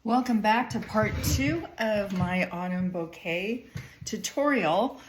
Welcome back to part 2 of my autumn bouquet tutorial.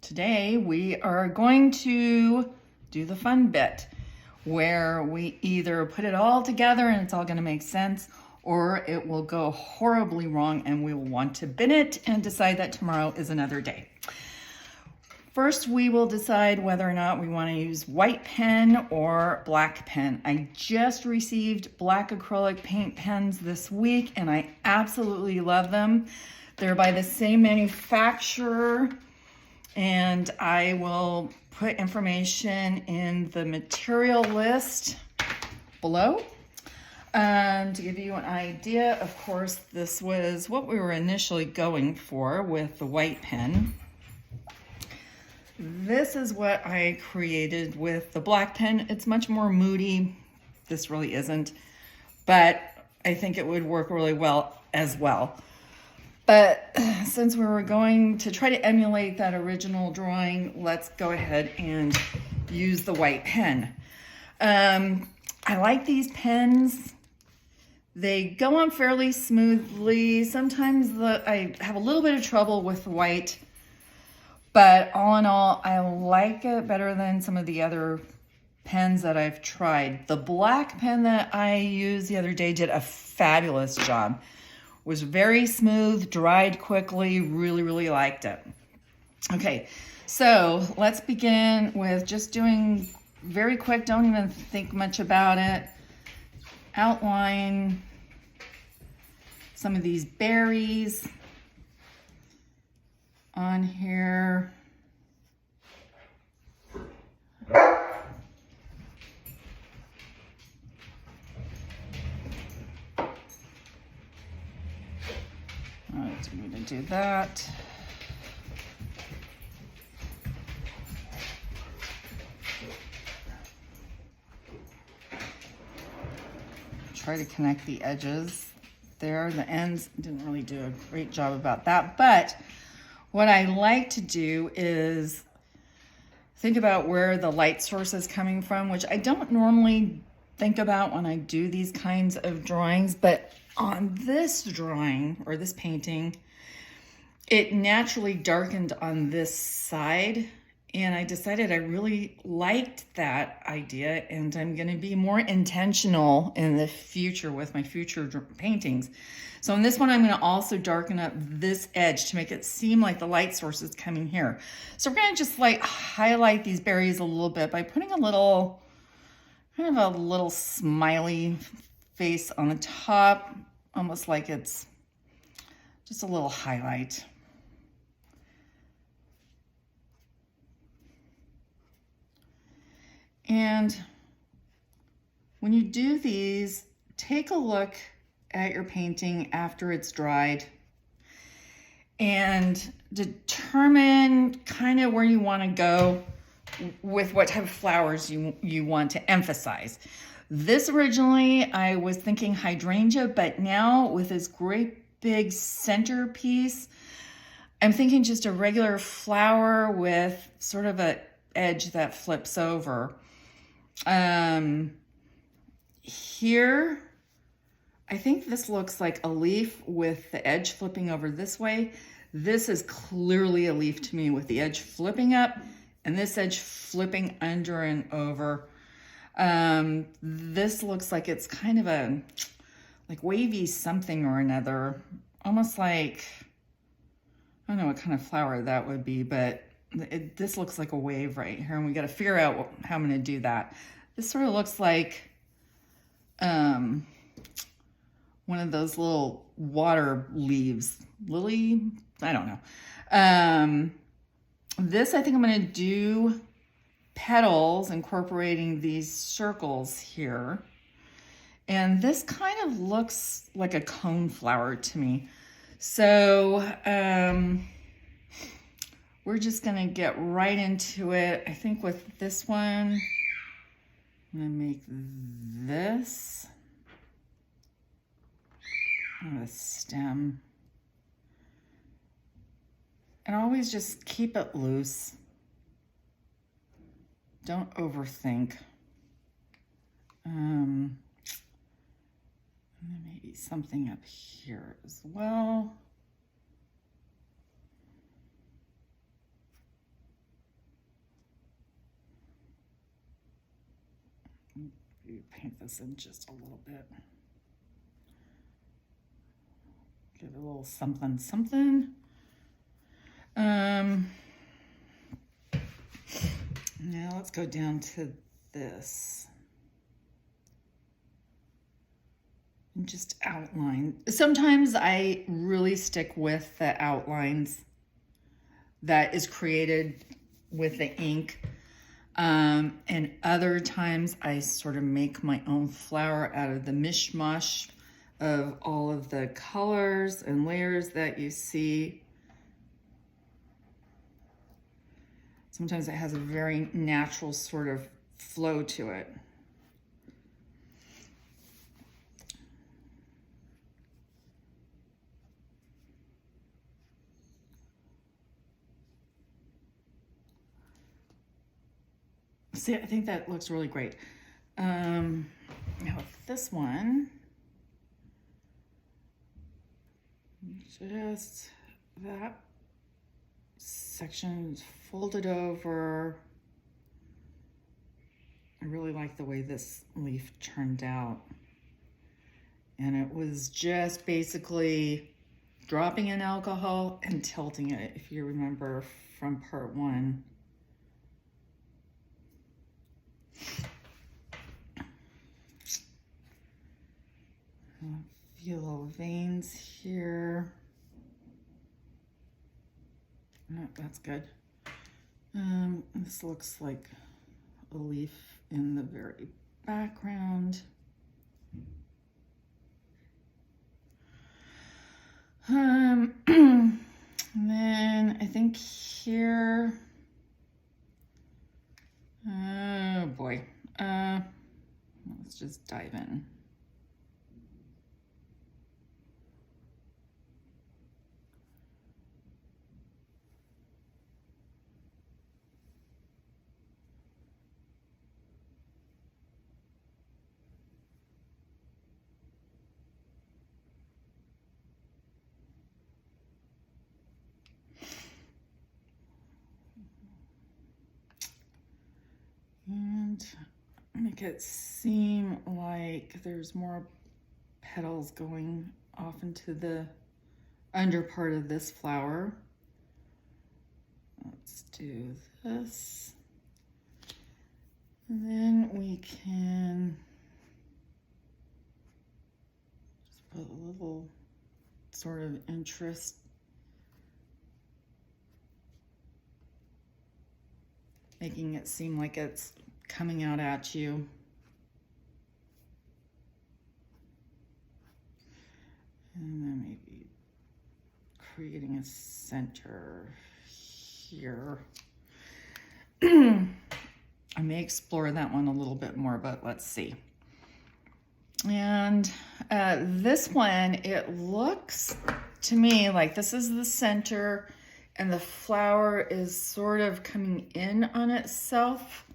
Today we are going to do the fun bit where we either put it all together and it's all going to make sense, or it will go horribly wrong and we will want to bin it and decide that tomorrow is another day. First, we will decide whether or not we want to use white pen or black pen. I just received black acrylic paint pens this week and I absolutely love them. They're by the same manufacturer, and I will put information in the material list below. To give you an idea, of course, this was what we were initially going for with the white pen. This is what I created with the black pen. It's much more moody. This really isn't, but I think it would work really well as well. But since we were going to try to emulate that original drawing, let's go ahead and use the white pen. I like these pens. They go on fairly smoothly. Sometimes I have a little bit of trouble with the white. But all in all, I like it better than some of the other pens that I've tried. The black pen that I used the other day did a fabulous job. Was very smooth, dried quickly, really liked it. Okay, so let's begin with just doing very quick, don't even think much about it. Outline some of these berries on here. All right, I'm going to do that. Try to connect the edges there. The ends didn't really do a great job about that, but what I like to do is think about where the light source is coming from, which I don't normally think about when I do these kinds of drawings, but on this drawing or this painting, it naturally darkened on this side, and I decided I really liked that idea, and I'm going to be more intentional in the future with my future paintings. So in this one, I'm going to also darken up this edge to make it seem like the light source is coming here. So we're going to just like highlight these berries a little bit by putting a little, kind of a little smiley face on the top, almost like it's just a little highlight. And when you do these, take a look at your painting after it's dried and determine kind of where you want to go with what type of flowers you want to emphasize. This originally, I was thinking hydrangea, but now with this great big centerpiece, I'm thinking just a regular flower with sort of an edge that flips over. Here, I think this looks like a leaf with the edge flipping over this way. This is clearly a leaf to me with the edge flipping up and this edge flipping under and over. This looks like it's kind of a like wavy something or another, almost like, I don't know what kind of flower that would be, but this looks like a wave right here, and we got to figure out how I'm going to do that. This sort of looks like one of those little water leaves. Lily? I don't know. This, I think I'm going to do petals incorporating these circles here. And this kind of looks like a cone flower to me. So we're just going to get right into it. I think with this one, I'm going to make this a stem. And always just keep it loose. Don't overthink. Maybe something up here as well. Paint this in just a little bit. Give it a little something, something. Now let's go down to this. And just outline. Sometimes I really stick with the outlines that is created with the ink. And other times I sort of make my own flower out of the mishmash of all of the colors and layers that you see. Sometimes it has a very natural sort of flow to it. See, I think that looks really great. Now this one, just that section is folded over. I really like the way this leaf turned out. And it was just basically dropping in alcohol and tilting it, if you remember from part 1. A few little veins here. No, that's good. This looks like a leaf in the very background. And then I think here, oh boy, let's just dive in. And make it seem like there's more petals going off into the under part of this flower. Let's do this. And then we can just put a little sort of interest making it seem like it's coming out at you. And then maybe creating a center here. I may explore that one a little bit more, but let's see. And this one, it looks to me like this is the center and the flower is sort of coming in on itself.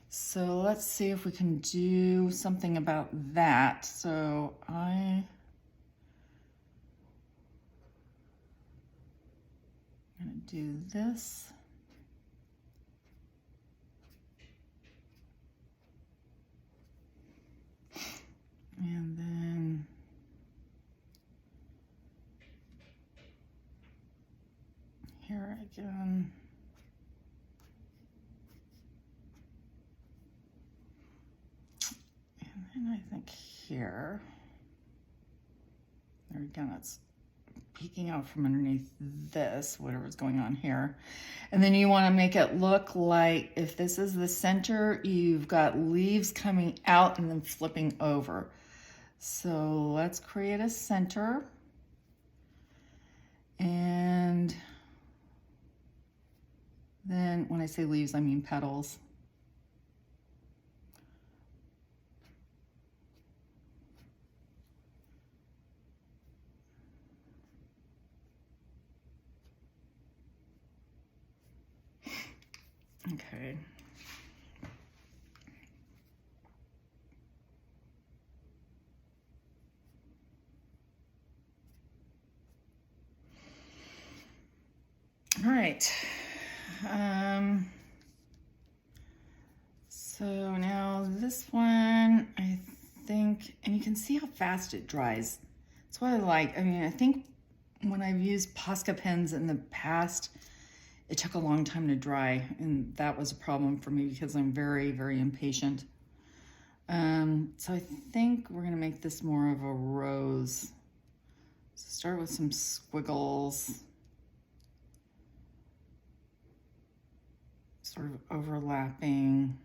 So let's see if we can do something about that. So I'm gonna do this. And then here again. And then I think here, there again, it's peeking out from underneath this, whatever's going on here. And then you want to make it look like if this is the center, you've got leaves coming out and then flipping over. So let's create a center. And then when I say leaves, I mean petals. Okay. right. So now this one, I think, and you can see how fast it dries. That's what I like. I mean, I think when I've used Posca pens in the past, it took a long time to dry, and that was a problem for me because I'm very, very impatient. So I think we're gonna make this more of a rose. So start with some squiggles, sort of overlapping.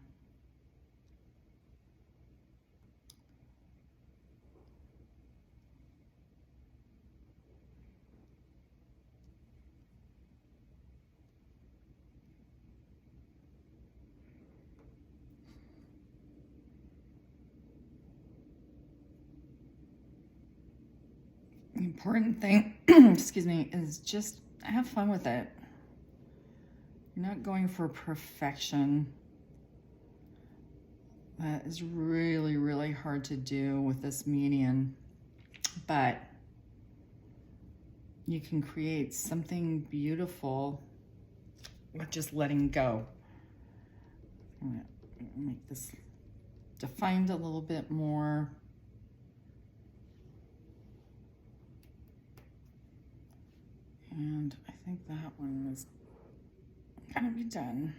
The important thing, excuse me, is just have fun with it. You're not going for perfection. That is really, really hard to do with this medium, but you can create something beautiful with just letting go. I'm gonna make this defined a little bit more. And I think that one is gonna be done.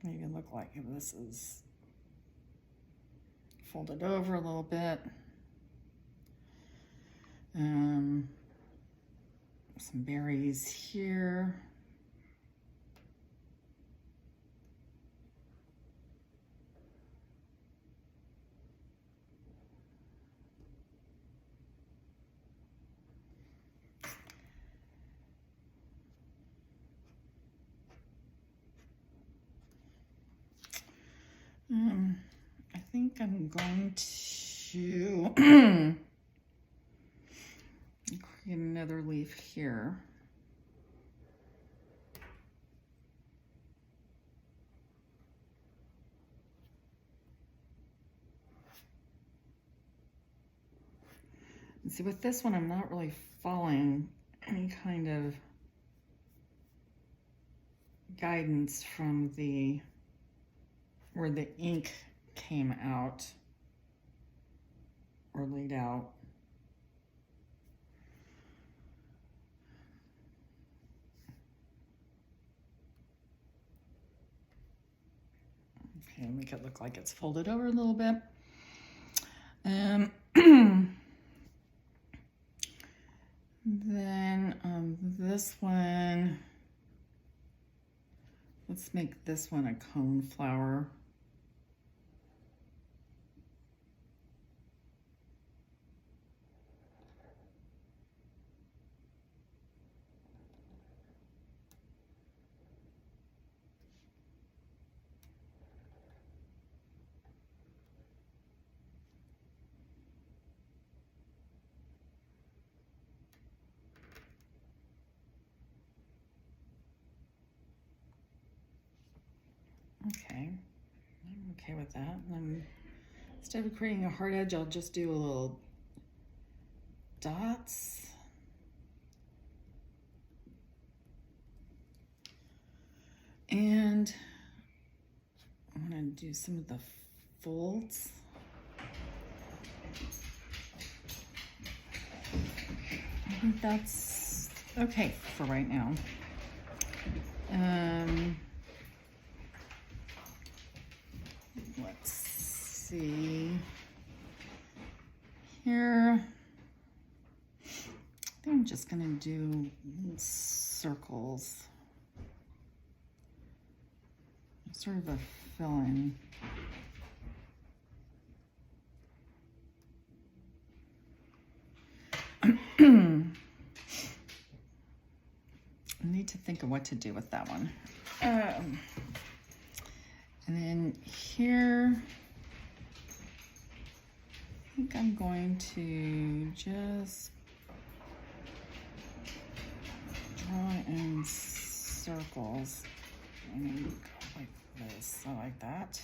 Maybe look like if this is folded over a little bit. Some berries here. I think I'm going to create another leaf here. And see, with this one, I'm not really following any kind of guidance from where the ink came out or laid out. Okay, make it look like it's folded over a little bit. Then this one, let's make this one a cone flower. Okay, I'm okay with that. And instead of creating a hard edge, I'll just do a little dots. And I'm gonna do some of the folds. I think that's okay for right now. Let's see here. I think I'm just gonna do circles, sort of a fill-in. I need to think of what to do with that one. And then here, I think I'm going to just draw in circles and go like this. I like that.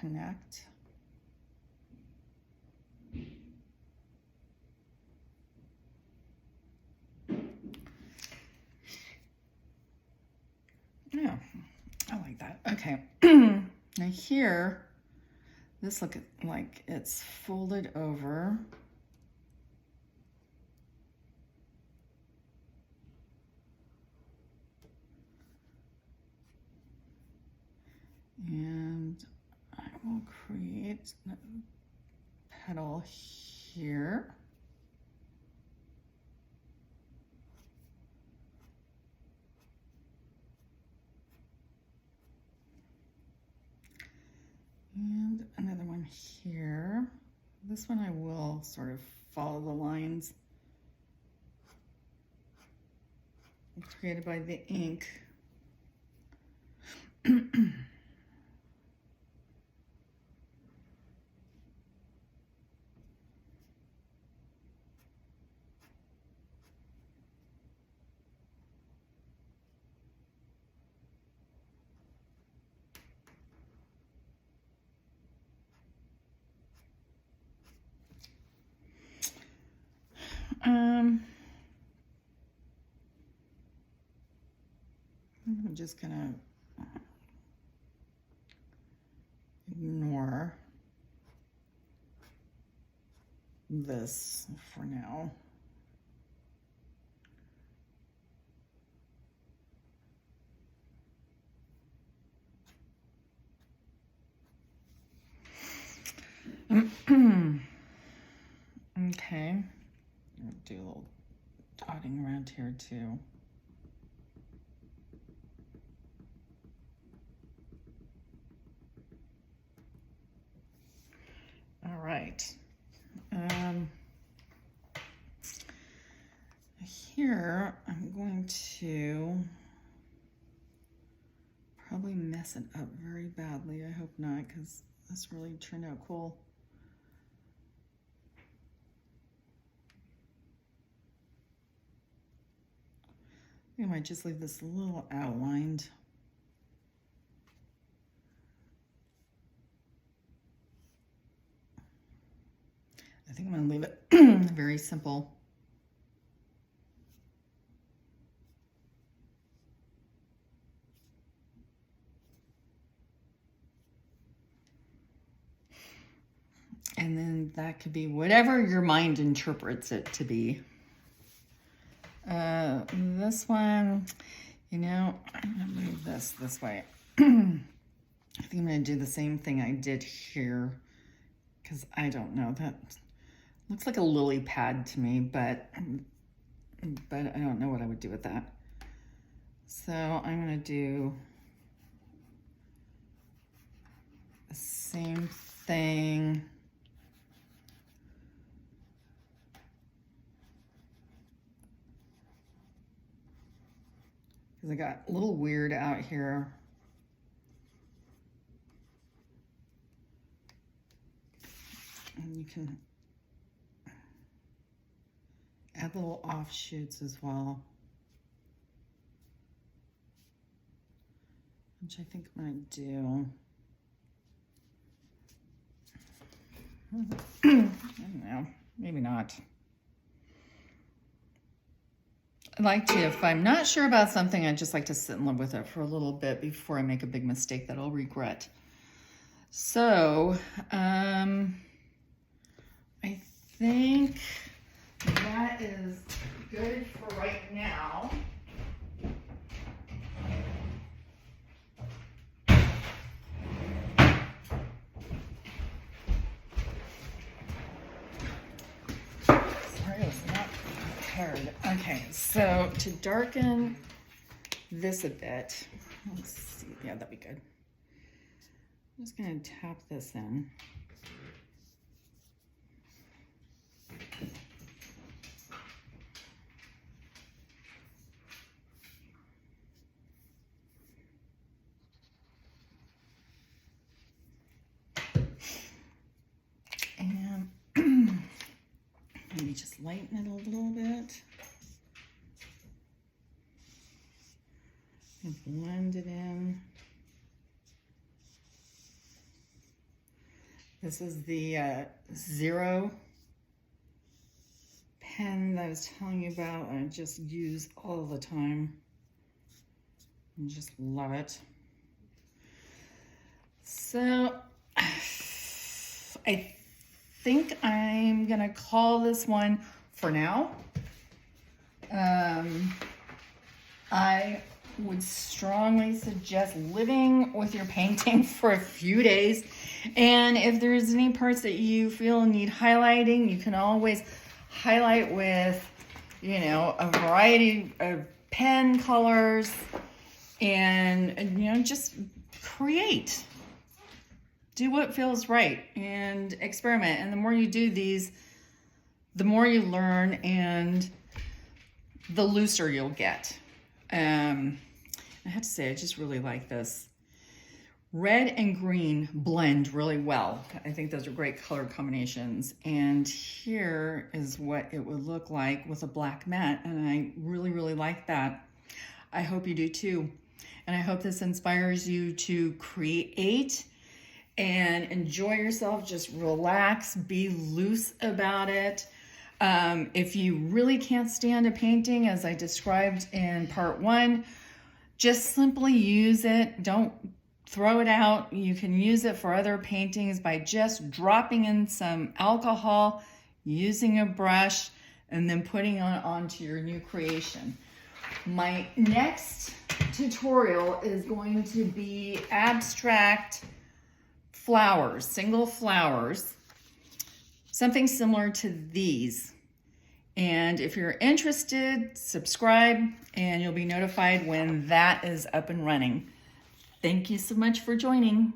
connect. Yeah, I like that. Okay, now here, this look like it's folded over. And I will create a petal here. And another one here. This one I will sort of follow the lines created by the ink. I'm just gonna ignore this for now. Okay, I'll do a little dotting around here too. All right. Here I'm going to probably mess it up very badly. I hope not, because this really turned out cool. I might just leave this a little outlined. I think I'm going to leave it very simple. And then that could be whatever your mind interprets it to be. This one, you know, I'm going to move this way. I think I'm going to do the same thing I did here, because I don't know, that looks like a lily pad to me, but I don't know what I would do with that. So I'm going to do the same thing. Because I got a little weird out here. And you can add little offshoots as well, which I think I'm going to do. I don't know, maybe not. I like to, if I'm not sure about something, I just like to sit and live with it for a little bit before I make a big mistake that I'll regret. So, I think that is good for right now. Sorry, I was not prepared. Okay, so to darken this a bit, let's see, yeah, that'd be good. I'm just gonna tap this in. And maybe just lighten it a little bit. And blend it in. This is the Zero pen that I was telling you about. I just use all the time. I just love it. So I think I'm gonna call this one for now. I would strongly suggest living with your painting for a few days. And if there's any parts that you feel need highlighting, you can always highlight with, you know, a variety of pen colors and you know, just create. Do what feels right and experiment. And the more you do these, the more you learn and the looser you'll get. I have to say, I just really like this. Red and green blend really well. I think those are great color combinations. And here is what it would look like with a black mat. And I really, really like that. I hope you do too. And I hope this inspires you to create and enjoy yourself. Just relax, be loose about it. If you really can't stand a painting, as I described in part 1, just simply use it. Don't throw it out. You can use it for other paintings by just dropping in some alcohol, using a brush, and then putting it onto your new creation. My next tutorial is going to be abstract flowers, single flowers, something similar to these. And if you're interested, subscribe and you'll be notified when that is up and running. Thank you so much for joining.